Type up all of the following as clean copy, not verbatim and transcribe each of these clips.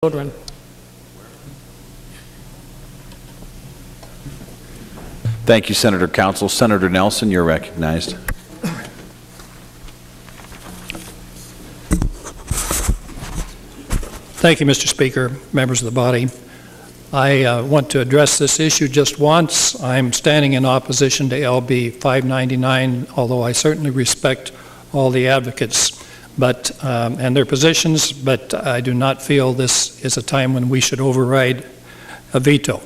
children. Thank you, Senator Council. Senator Nelson, you're recognized. Thank you, Mr. Speaker, members of the body. I want to address this issue just once. I'm standing in opposition to LB599, although I certainly respect all the advocates and their positions, but I do not feel this is a time when we should override a veto.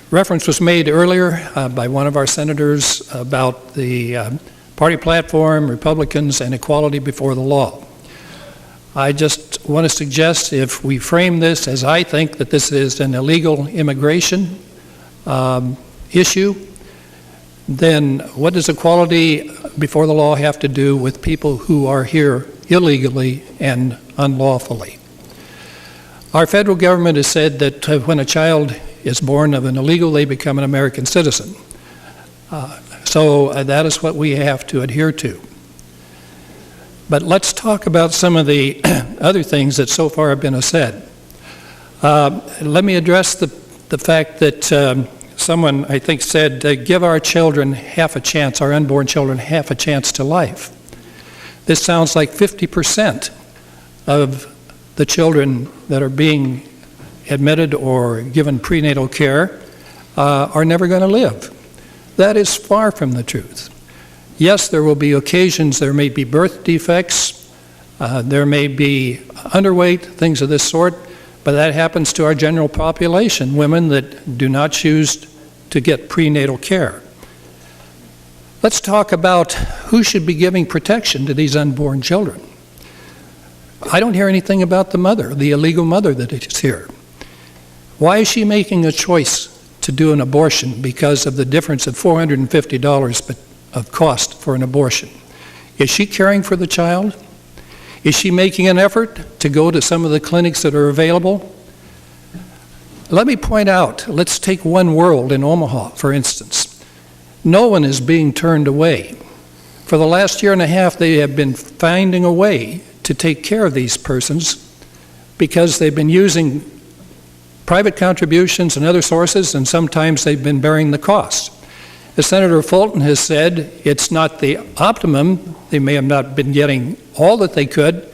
Reference was made earlier by one of our senators about the party platform, Republicans, and equality before the law. I just want to suggest, if we frame this as I think that this is an illegal immigration issue, then what does equality before the law have to do with people who are here illegally and unlawfully? Our federal government has said that when a child is born of an illegal, they become an American citizen. So that is what we have to adhere to. But let's talk about some of the other things that so far have been said. Let me address the fact that someone, I think, said, give our children half a chance, our unborn children half a chance to life. This sounds like 50% of the children that are being admitted or given prenatal care are never going to live. That is far from the truth. Yes, there will be occasions, there may be birth defects, there may be underweight, things of this sort, but that happens to our general population, women that do not choose to get prenatal care. Let's talk about who should be giving protection to these unborn children. I don't hear anything about the mother, the illegal mother that is here. Why is she making a choice to do an abortion because of the difference of $450 of cost for an abortion? Is she caring for the child? Is she making an effort to go to some of the clinics that are available? Let me point out, let's take One World in Omaha, for instance. No one is being turned away. For the last year and a half, they have been finding a way to take care of these persons because they've been using private contributions and other sources, and sometimes they've been bearing the cost. As Senator Fulton has said, it's not the optimum. They may have not been getting all that they could,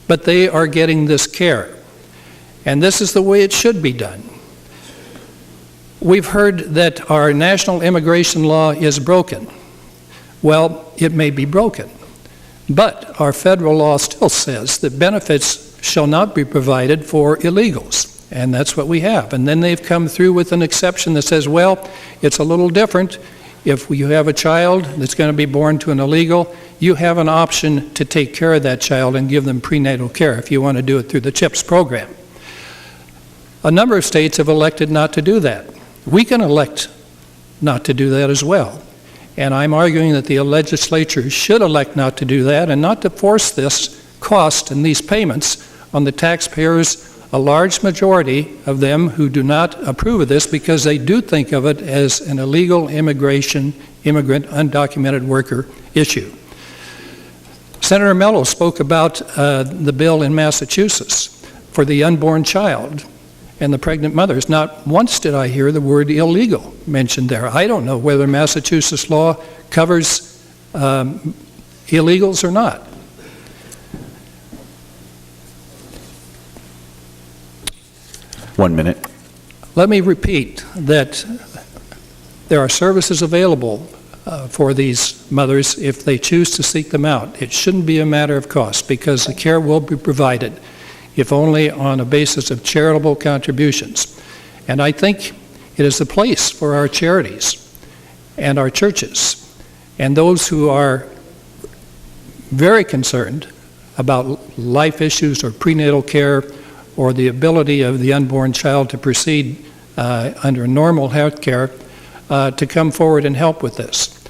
but they are getting this care. And this is the way it should be done. We've heard that our national immigration law is broken. Well, it may be broken, but our federal law still says that benefits shall not be provided for illegals. And that's what we have. And then they've come through with an exception that says, well, it's a little different. If you have a child that's going to be born to an illegal, you have an option to take care of that child and give them prenatal care if you want to do it through the CHIPS program. A number of states have elected not to do that. We can elect not to do that as well. And I'm arguing that the legislatures should elect not to do that and not to force this cost and these payments on the taxpayers, a large majority of them who do not approve of this because they do think of it as an illegal immigrant, undocumented worker issue. Senator Mello spoke about the bill in Massachusetts for the unborn child and the pregnant mothers. Not once did I hear the word illegal mentioned there. I don't know whether Massachusetts law covers illegals or not. One minute. Let me repeat that there are services available for these mothers if they choose to seek them out. It shouldn't be a matter of cost because the care will be provided, if only on a basis of charitable contributions. And I think it is the place for our charities and our churches and those who are very concerned about life issues or prenatal care or the ability of the unborn child to proceed under normal health care to come forward and help with this.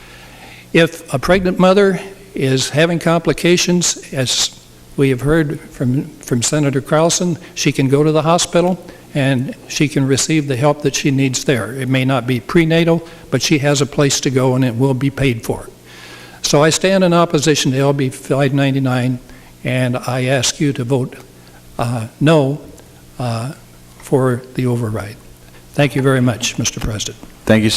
If a pregnant mother is having complications, as we have heard from Senator Carlson, she can go to the hospital and she can receive the help that she needs there. It may not be prenatal, but she has a place to go and it will be paid for. So I stand in opposition to LB599 and I ask you to vote no for the override. Thank you very much, Mr. President. Thank you,